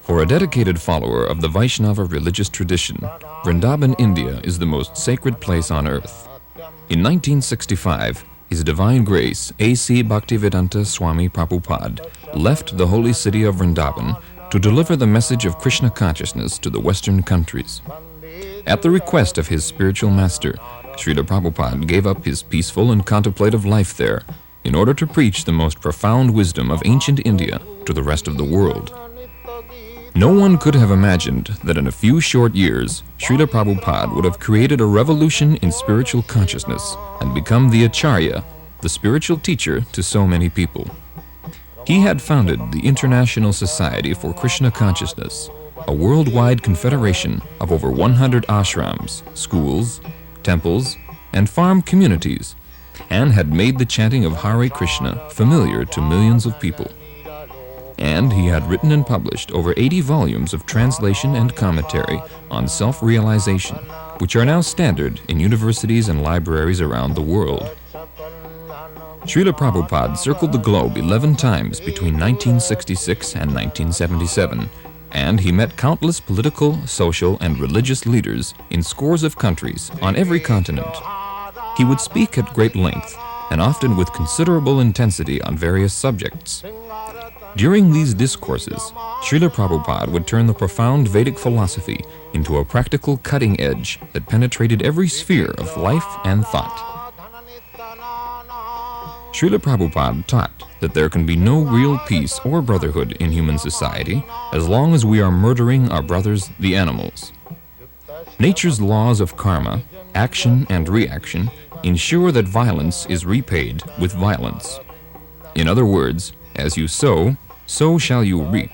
For a dedicated follower of the Vaishnava religious tradition, Vrindavan, India is the most sacred place on earth. In 1965, His Divine Grace A.C. Bhaktivedanta Swami Prabhupāda left the holy city of Vrindavan to deliver the message of Krishna consciousness to the Western countries. At the request of his spiritual master, SrilaPrabhupada gave up his peaceful and contemplative life there in order to preach the most profound wisdom of ancient India to the rest of the world. No one could have imagined that in a few short years, Srila Prabhupada would have created a revolution in spiritual consciousness and become the Acharya, the spiritual teacher to so many people. He had founded the International Society for Krishna Consciousness, a worldwide confederation of over 100 ashrams, schools, temples, and farm communities, and had made the chanting of Hare Kṛṣṇa familiar to millions of people. And he had written and published over 80 volumes of translation and commentary on self-realization, which are now standard in universities and libraries around the world. Srila Prabhupada circled the globe 11 times between 1966 and 1977, and he met countless political, social, and religious leaders in scores of countries on every continent. He would speak at great length, and often with considerable intensity on various subjects. During these discourses, Srila Prabhupada would turn the profound Vedic philosophy into a practical cutting edge that penetrated every sphere of life and thought. Srila Prabhupada taught that there can be no real peace or brotherhood in human society as long as we are murdering our brothers, the animals. Nature's laws of karma, action and reaction, ensure that violence is repaid with violence. In other words, as you sow, so shall you reap.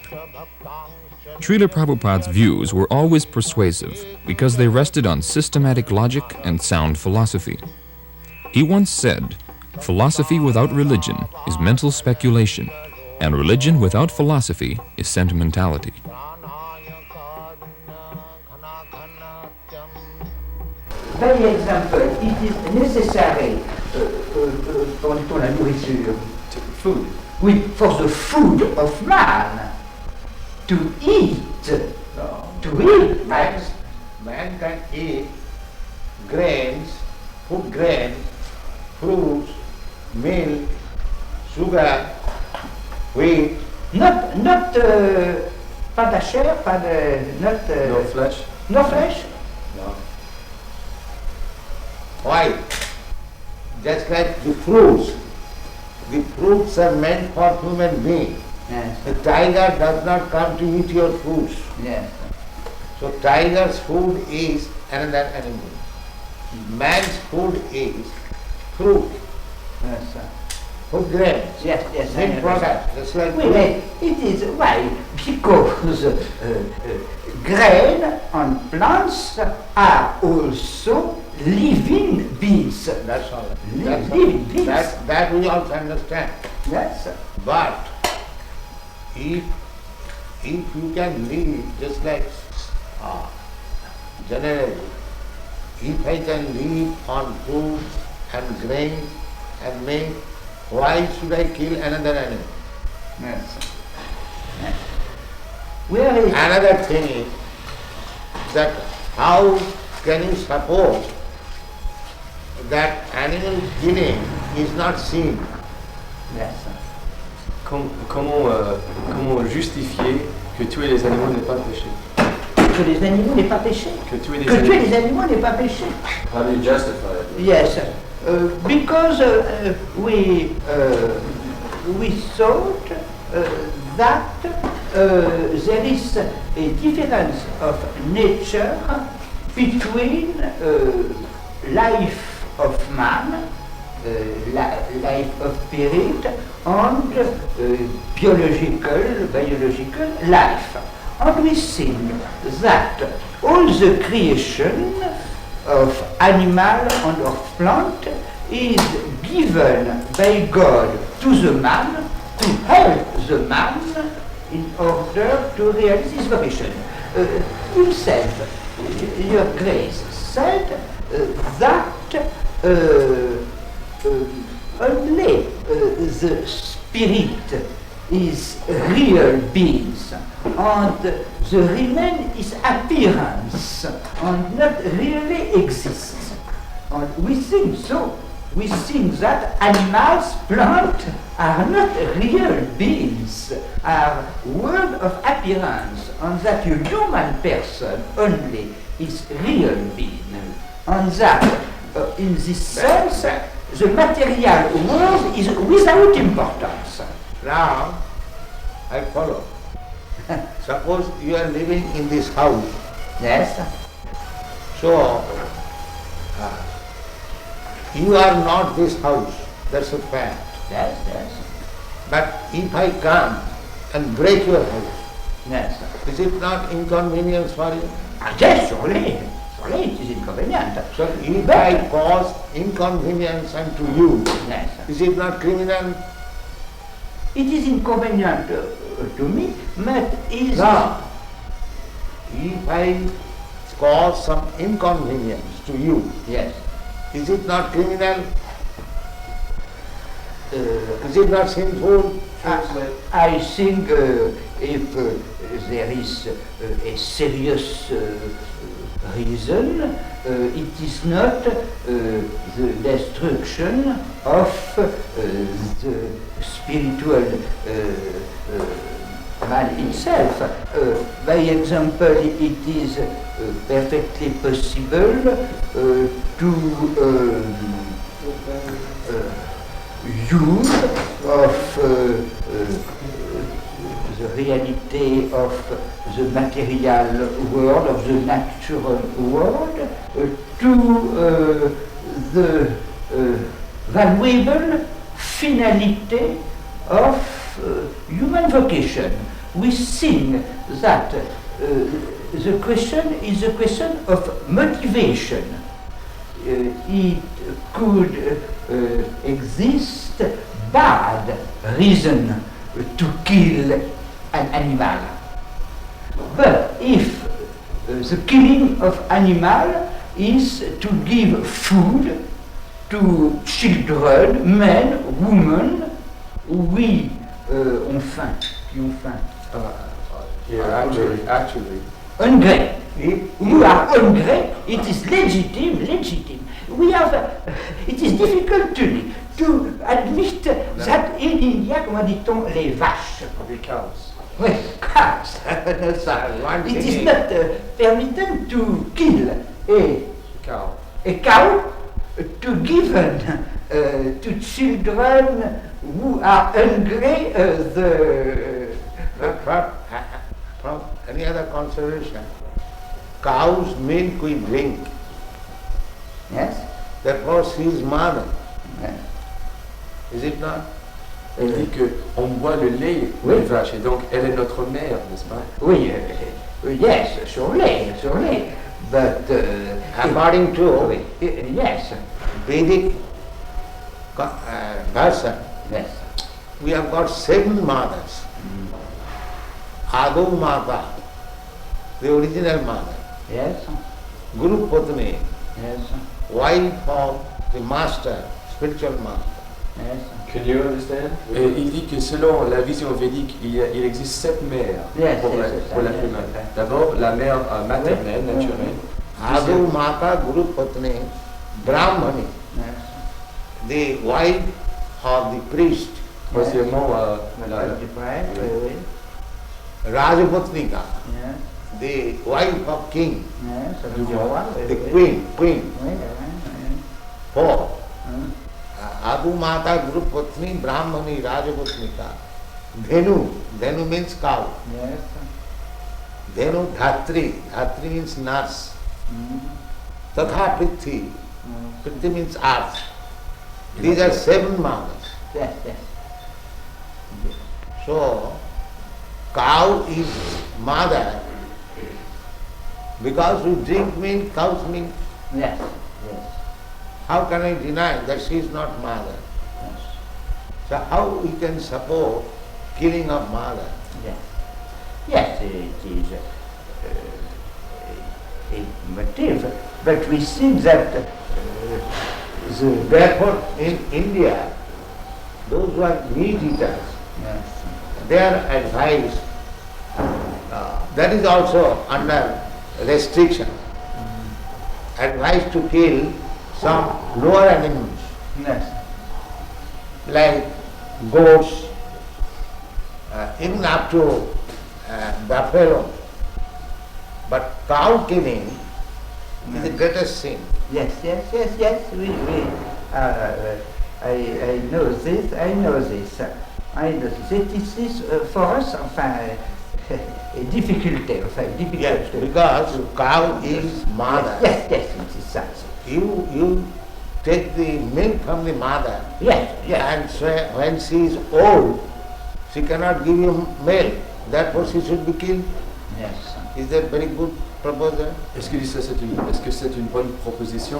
Srila Prabhupada's views were always persuasive because they rested on systematic logic and sound philosophy. He once said, "Philosophy without religion is mental speculation, and religion without philosophy is sentimentality." By example, it is necessary pour la nourriture, food. Oui, for the food of man to eat. To eat. Man can eat grains, food grains, fruits, milk, sugar, wheat. Not pas de chair, pas de No flesh. No flesh. No. Why? Just like the fruits. The fruits are meant for human beings. Yes. The tiger does not come to eat your fruits. Yes. So tiger's food is another animal. Man's food is fruit. Yes, sir. Food grains. Yes, Milk products. Just like Oui, mais it is why? Because grain on plants are also living beings. That's all. Living beings. That we also understand. Yes, sir. But if you can live just like generally, if I can live on food and grains and milk, why should I kill another animal? Yes, sir. Yes. Where is Another thing is that how can you suppose that animal killing is not sin? Yes, sir. Comment justifier que tuer les animaux n'est pas péché? Que les animaux n'est pas péché. Que tuer les animaux n'est pas péché. How do you justify it? Yes, because we thought that there is a difference of nature between life of man, life of spirit, and biological life. And we think that all the creation of animal and of plant is given by God to the man to help the man in order to realize his vocation. Himself, Your Grace said that only the spirit is real beings, and the remain is appearance, and not really exists. And we think so. We think that animals, plants are not real beings, are world of appearance, and that a human person only is real being. And that, in this sense, the material world is without importance. Now, I follow. Suppose you are living in this house. Yes. So, you are not this house. That's a fact. Yes, yes. But if I come and break your house, Yes. is it not inconvenience for you? Yes, surely. Surely it is inconvenient. So if I cause inconvenience unto you, Yes. is it not criminal? It is inconvenient to me, but is No. If I cause some inconvenience to you, Yes. is it not criminal? Is it not sinful? I think if there is a serious reason, it is not the destruction of the spiritual man itself. By example, it is perfectly possible to use of the reality of the material world, of the natural world, to the valuable finality of human vocation. We think that the question is a question of motivation. It could exist bad reason to kill an animal. But if the killing of animal is to give food to children, men, women, oui, ont faim, qui ont faim. Yeah, actually. Hungry. You are hungry, it is legitimate. We have, it is difficult to admit that in India, comment dit-on, les vaches. Les cows. Oui, cows. It is not permitted to kill Cow. a cow to give to children who are hungry From any other consideration, cow's milk we drink. Yes? Therefore she is mother. Yes. Is it not? Elle dit qu'on boit le lait Oui. des vaches et donc elle est notre mère, n'est-ce pas? Oui, yes, surely. But According to yes, Vedic version, yes. we have got 7 mothers. Adu Mata, the original mother. Yes, Guru Patni, yes, wife of the master, spiritual master. yes. Can you understand? Et il dit que selon la vision védique, il existe 7 mères Yes, pour yes, l'être yes, humain. yes. D'abord, la mère maternelle, Oui. naturelle. Adu Mata, Guru Patni, Brahmani, Yes. the wife of the priest, Troisièmement, la Oui. Rajapatnika, Yes, the wife of king, yes, Du roi. the queen. Oui, 4. oui. Adu Mata, Guru Patni, Brahmani, Rajapatnika. Dhenu, Dhenu means cow. Yes. Dhenu Dhatri, Dhatri means nurse. Tatha Prithi, Prithi means earth. These are 7 mothers. Yes, yes. So, cow is mother because we drink milk, cow's milk. Yes, yes, How can I deny that she is not mother? yes. So how we can support killing of mother? Yes, yes, it is a motive, but we think that Therefore, in India, those who are meat eaters, their advice, that is also under restriction. Advice to kill some lower animals, Yes. like goats, even up to buffalo. But cow killing is the greatest sin. Yes. I know this. I know this. It is for us, enfin, a difficulty. Yes, because cow is mother. Yes, it is that. You take the milk from the mother, Yes. and so when she is old, she cannot give you milk. Therefore, she should be killed. Yes. Is that very good proposal? Est-ce que c'est une bonne proposition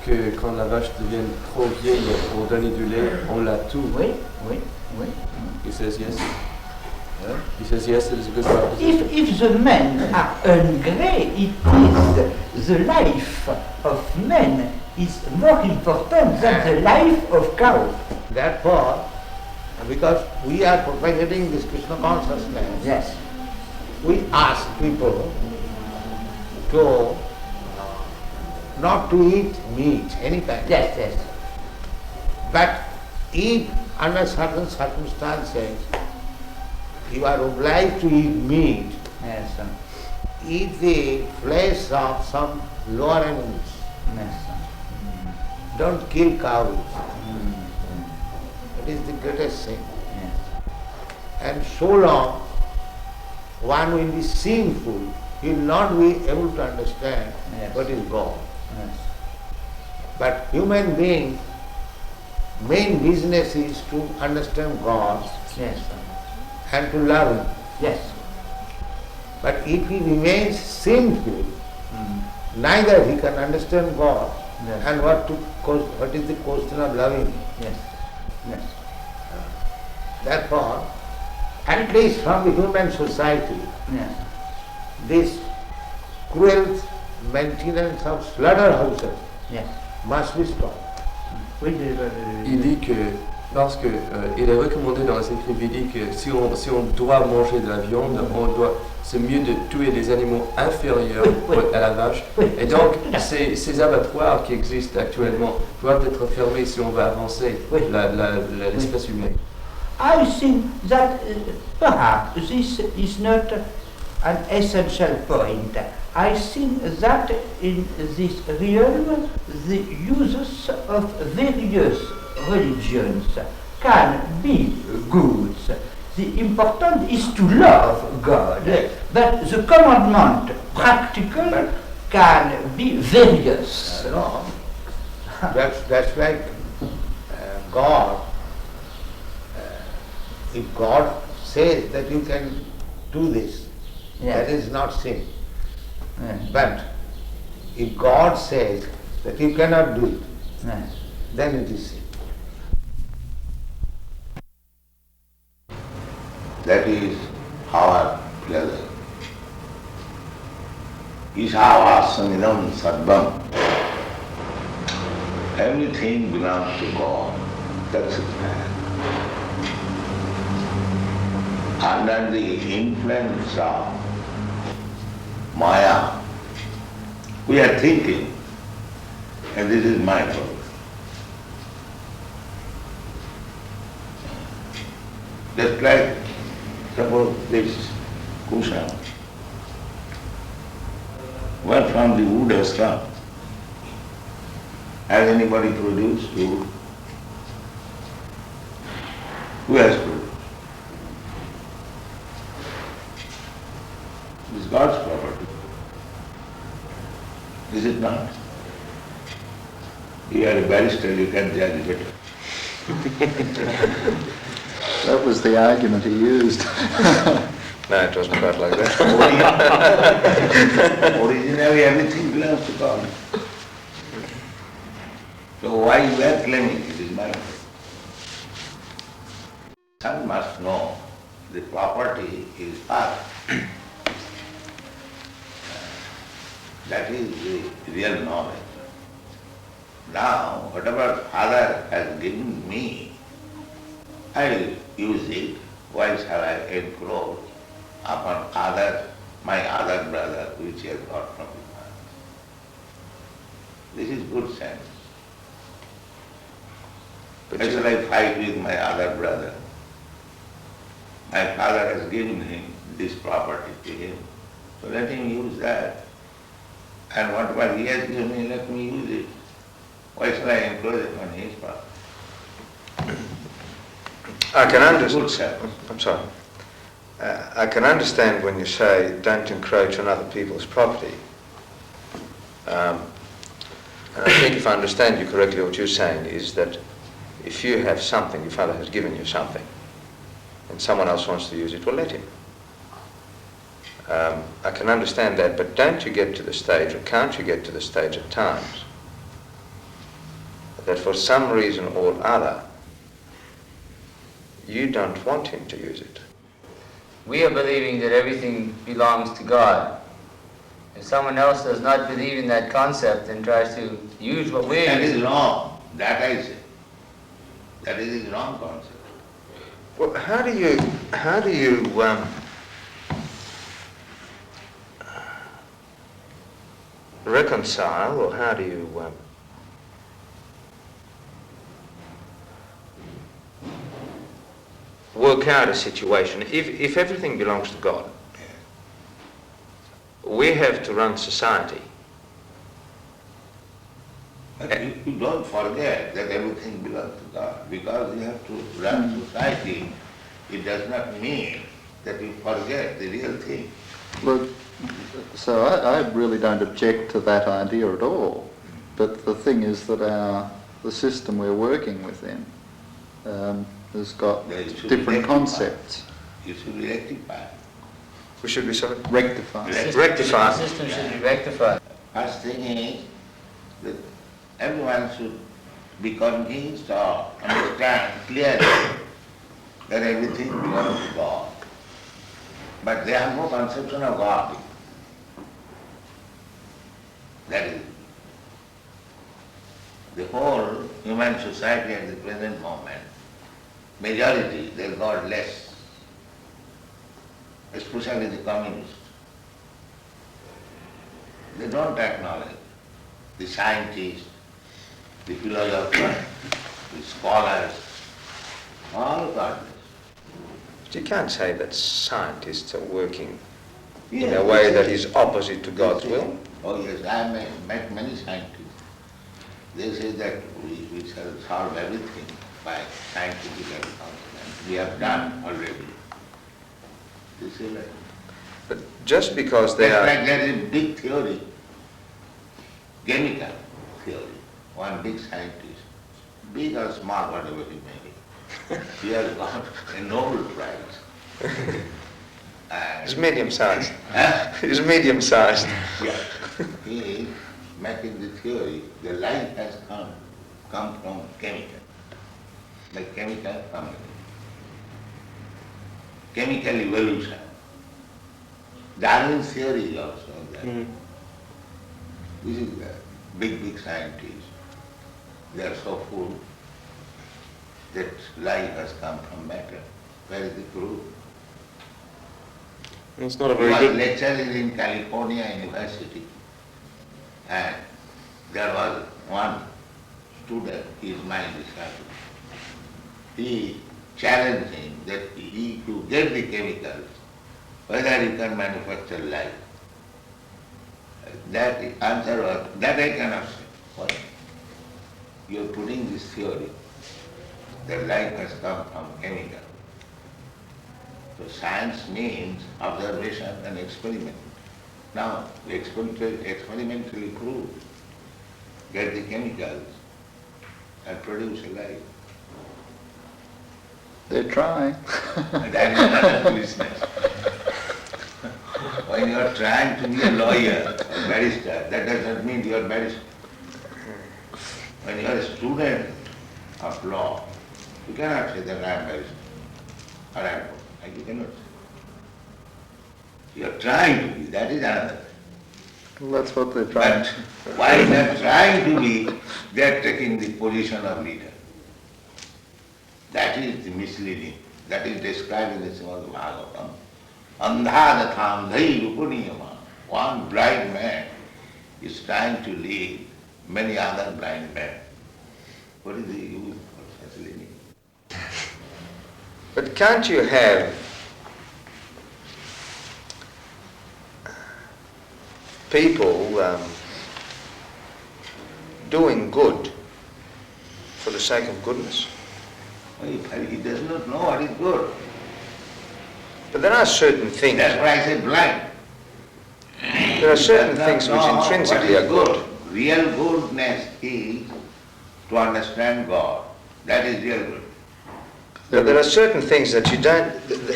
que quand la vache devient trop vieille pour donner du lait, on la tue? Oui. He says yes. He says yes, it is a good proposition. If the men are hungry, it is the life of men is more important than the life of cow. Therefore, because we are propagating this Krishna consciousness, Yes. we ask people to not to eat meat, any kind. Yes. But if under certain circumstances you are obliged to eat meat, Yes. eat the flesh of some lower animals. Yes. Don't kill cows. It is the greatest sin. Yes. And so long one will be sinful, he will not be able to understand Yes. what is God. Yes. But human being, main business is to understand God Yes. and to love Him. Yes. But if he remains sinful, neither he can understand God Yes. and what is the question of loving. Yes. Therefore, at least from the human society, Yes. this cruel maintenance of slaughterhouses Yes. must be stopped. Il dit que parce que il est recommandé dans les écrits védiques que si on doit manger de la viande, c'est mieux de tuer des animaux inférieurs à la vache. Et donc ces abattoirs qui existent actuellement doivent être fermés si on veut avancer l'espèce humaine. I think that perhaps this is not an essential point. I think that in this realm the uses of various religions can be good. The important is to love God, but the commandment practical can be various. No, that's like God. If God says that you can do this, that is not sin. But if God says that you cannot do it, then it is sin. That is our pleasure. Ishavassamidam sarvam. Everything belongs to God. That's it, man. Under the influence of Maya, we are thinking, and this is my fault. Just like, suppose this cushion where from the wood has come. Has anybody produced wood? Who has produced? It is God's property. Is it not? You are a barrister, you can judge better. That was the argument he used. No, it wasn't about like that. Originally everything belongs to God. So why you are claiming it is my fault? One must know the property is Father. That is the real knowledge. Now, whatever Father has given me, I will use it why shall I encroach upon my other brother, which he has got from his father? This is good sense. Why shall I fight with my other brother? My father has given him this property to him, so let him use that. And whatever he has given me, let me use it. Why shall I encroach upon his property? I can understand. I'm sorry. I can understand when you say don't encroach on other people's property. And I think if I understand you correctly, what you're saying is that if you have something, your father has given you something, and someone else wants to use it, well, let him. I can understand that, but don't you get to the stage, or can't you get to the stage at times, that for some reason or other, you don't want him to use it? We are believing that everything belongs to God. If someone else does not believe in that concept and tries to use what we're That using... is wrong. That I say. That is a wrong concept. Well, how do you reconcile, or how do you work out a situation? If everything belongs to God, we have to run society. But you don't forget that everything belongs to God. Because you have to run society, it does not mean that you forget the real thing. Look, so I really don't object to that idea at all. But the thing is that the system we're working within has got different concepts. You should be rectified. We should be sorry? Rectified. Rectified. The system should be rectified. First thing is that everyone should be convinced or understand clearly that everything belongs to God. But they have no conception of God. That is the whole human society at the present moment. Majority, they are godless, especially the communists. They don't acknowledge the scientists, the philosophers, the scholars, all godless. But you can't say that scientists are working in a way that is opposite to God's will. Oh yes, I have met many scientists. They say that we shall solve everything by scientific advancement. We have done already. They say like, But just because they that's are... like there is a big theory, chemical theory, one big scientist, big or small, whatever he may be. He has got a Nobel Prize. It's medium-sized. Huh? It's medium-sized. Yeah. He is making the theory, the life has come from chemical, like chemical family. Chemical evolution. Darwin's theory is also that. This is the big scientists. They are so full that life has come from matter. Where is the proof? It's not a He very was good... lecturing in California University, and there was one student, his mind disciple. He challenged him that he to get the chemicals, whether you can manufacture life. That answer was, that I cannot say. Why? You are putting this theory that life has come from chemical. So science means observation and experiment. Now, we experimentally prove, get the chemicals and produce a life. They're trying. And that is another business. When you are trying to be a lawyer or barrister, that does not mean you are barrister. When you are a student of law, you cannot say that I am barrister or advocate. You cannot say. You are trying to be, that is another thing. Well, that's what they're trying. But while they are trying to be, they are taking the position of leader. That is the misleading. That is described in the Srimad Bhagavatam. Andhadatham dhairupuniyama. One blind man is trying to lead many other blind men. What is the use for facilitating? But can't you have people doing good for the sake of goodness? He does not know what is good. But there are certain things. That's why I say blind. There are certain things which intrinsically are good. Real goodness is to understand God. That is real good. But there are certain things that you don't,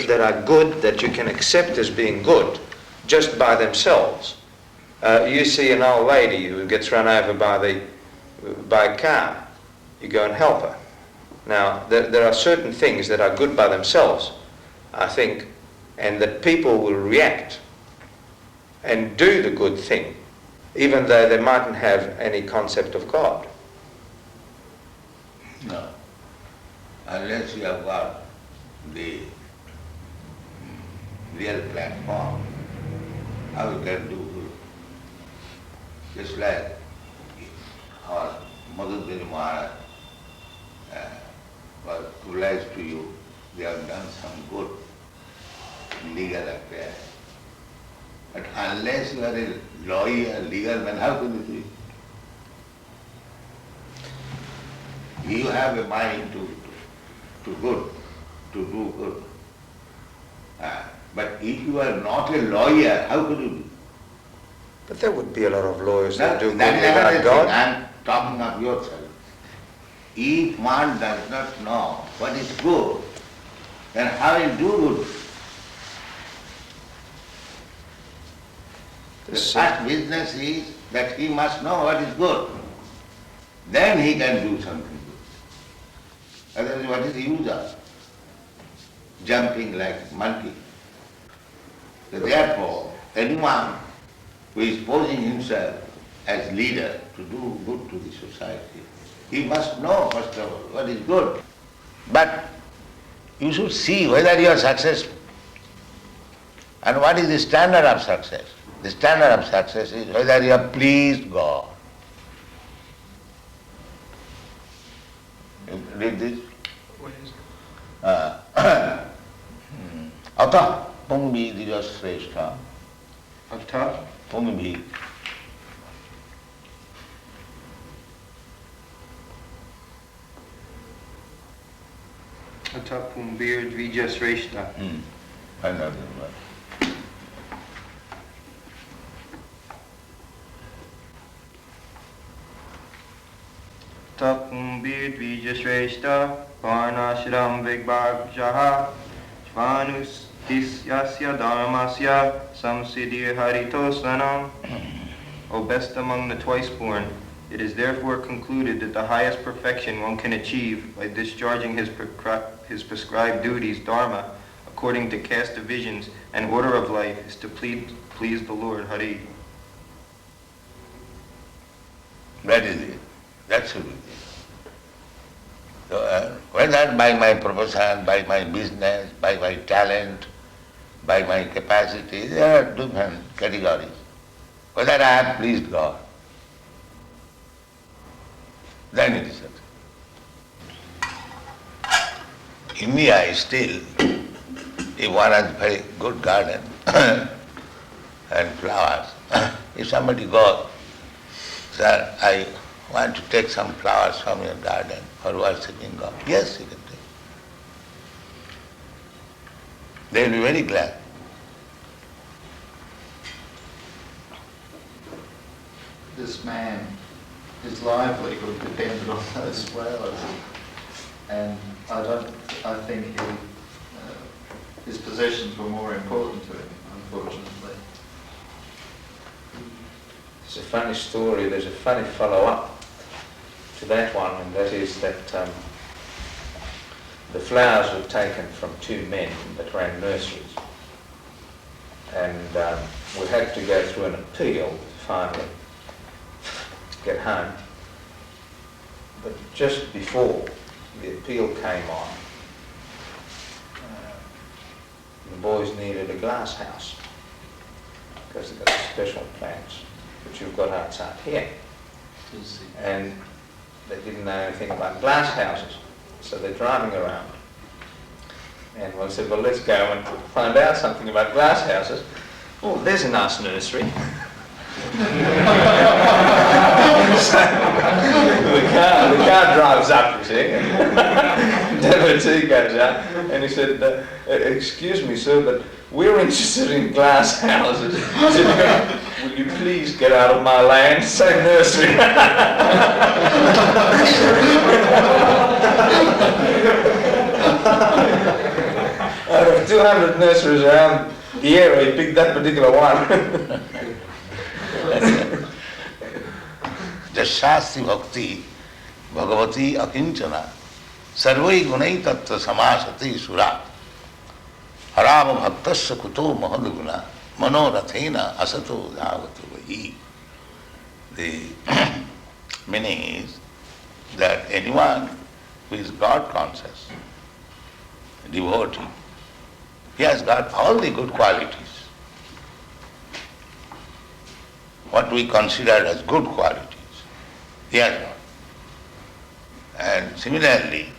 that are good, that you can accept as being good, just by themselves. You see an old lady who gets run over by a car. You go and help her. Now, there are certain things that are good by themselves, I think, and that people will react and do the good thing, even though they mightn't have any concept of God. No. Unless you have got the real platform, how you can do good? Just like our Madhudari Maharaj was realized to you, they have done some good legal affair. But unless you are a lawyer, legal man, how can you do it? You have a mind to good, to do good. But if you are not a lawyer, how could you do? But there would be a lot of lawyers that do good That is without God. I am talking of yourself. If one does not know what is good, then how will do good? The first business is that he must know what is good. Then he can do something good. Otherwise, what is the use of jumping like monkey? So therefore, anyone who is posing himself as leader to do good to the society, he must know first of all what is good. But you should see whether you are successful. And what is the standard of success? The standard of success is whether you have pleased God. You read this? Atha pungbi dijashreshta. Atha Pungbi. Atha pumbir dvijasreshta. Find out the word. Tapumbir dvijasreshta varnashram vigbhagjaha svanus disyasya dharmasya samsiddhir haritosvanam. O best among the twice born, it is therefore concluded that the highest perfection one can achieve by discharging his prescribed duties, dharma, according to caste divisions and order of life, is to please the Lord, Hari. That is it. That should be it. So, whether by my profession, by my business, by my talent, by my capacity, there are different categories. Whether I have pleased God, then it is success. India is still, if one has a very good garden and flowers, if somebody goes, sir, I want to take some flowers from your garden for worshipping God. Yes, you can take. They will be very glad. This man, his livelihood depended on those flowers, and I think his possessions were more important to him, unfortunately. It's a funny story. There's a funny follow-up to that one, and that is that the flowers were taken from two men that ran nurseries, and we had to go through an appeal finally to get home. But just before the appeal came on, boys needed a glass house because they've got the special plants which you've got outside here. And they didn't know anything about glass houses, so they're driving around. And one said, well, let's go and find out something about glass houses. Oh, there's a nice nursery. So the car drives up, you see, and devotee goes out, and he said, excuse me, sir, but we're interested in glass houses. He said, will you please get out of my land? Say nursery. Out of 200 nurseries around the area, he picked that particular one. Jashasti bhakti bhagavati akinchana sarvai gunai tattva samasati sura harava bhaktasya kuto mahadguna manorathena asato dhavatu vahi. The meaning is that anyone who is God conscious, devotee, he has got all the good qualities. What we consider as good qualities, he has got. And similarly,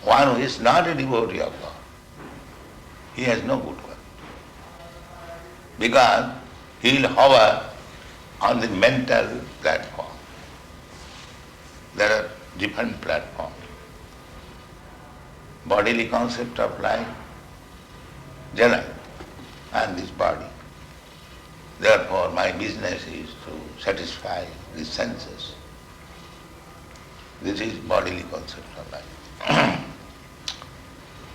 one who is not a devotee of God, he has no good quality. Because he will hover on the mental platform. There are different platforms. Bodily concept of life, Jana, and this body. Therefore, my business is to satisfy the senses. This is bodily concept of life.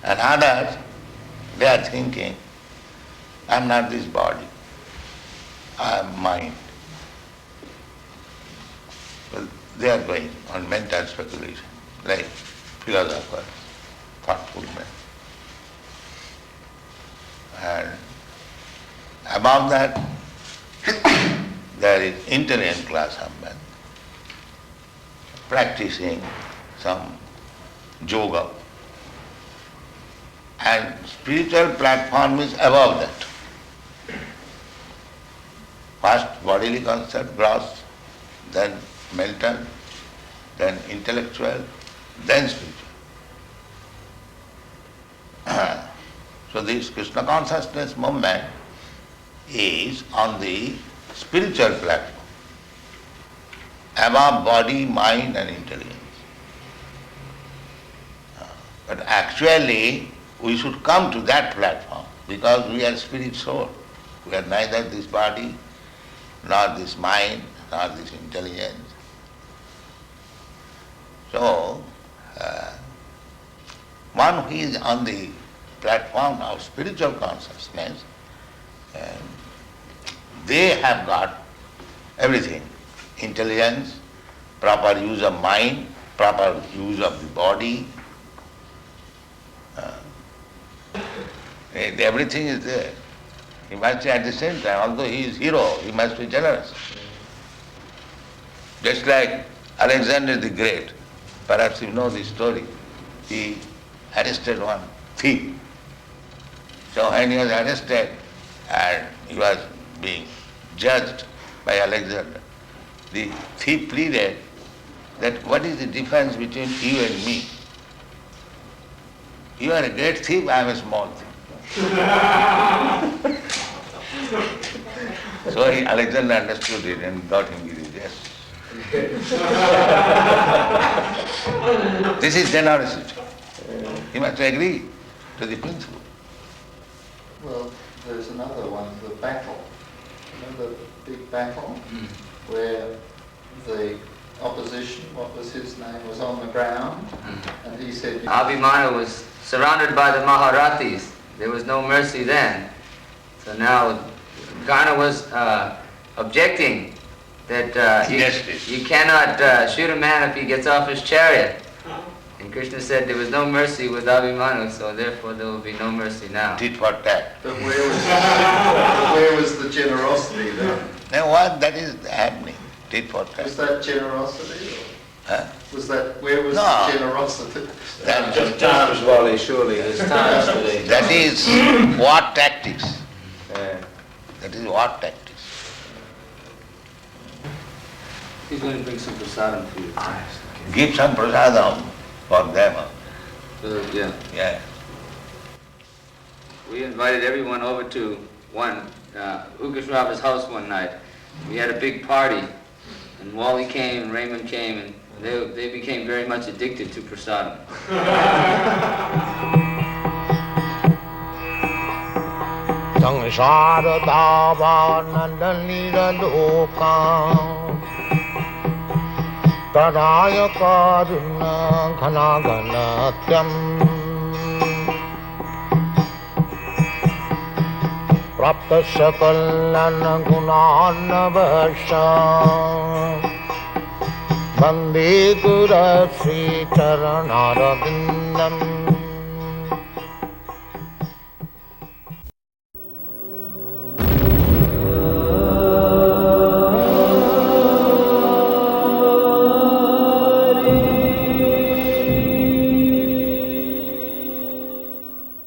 And others, they are thinking, I am not this body, I am mind. Well, they are going on mental speculation, like philosophers, thoughtful men. And above that, there is intelligent class of men practicing some yoga. And spiritual platform is above that. First bodily concept, gross, then mental, then intellectual, then spiritual. So this Krishna Consciousness movement is on the spiritual platform, above body, mind and intelligence. But actually, we should come to that platform because we are spirit soul. We are neither this body, nor this mind, nor this intelligence. So, one who is on the platform of spiritual consciousness, they have got everything. Intelligence, proper use of mind, proper use of the body. Everything is there. He must be at the same time, although he is hero, he must be generous. Just like Alexander the Great, perhaps you know this story, he arrested one thief. So when he was arrested and he was being judged by Alexander, the thief pleaded that what is the difference between you and me? You are a great thief, I am a small thief. So Alexander understood it and got him religious. This is generosity. He must agree to the principle. Well, there's another one, the battle. Remember the big battle where the opposition, what was his name, was on the ground, and he said... Abhimanyu was surrounded by the Maharathis. There was no mercy then. So now Karna was objecting that you cannot shoot a man if he gets off his chariot. And Krishna said there was no mercy with Abhimanyu, so therefore there will be no mercy now. Tit for tat. But where was the generosity then? Now what that is happening? Tit for tat. Was that generosity? Was that, where was No. the generosity? Just times, Wally, surely. There's times for these. That is war tactics. Yeah. That is war tactics. He's going to bring some prasadam for you. Give some prasadam for them. Yeah. Yeah. We invited everyone over to Ukasrava's house one night. We had a big party, and Wally came and Raymond came, and they became very much addicted to prasadam. Sangsara davanandalira loka Taraya karuna ghana ghanatyam Prapta sakalana gunanavasha Vande Guru Sri Charanarabindam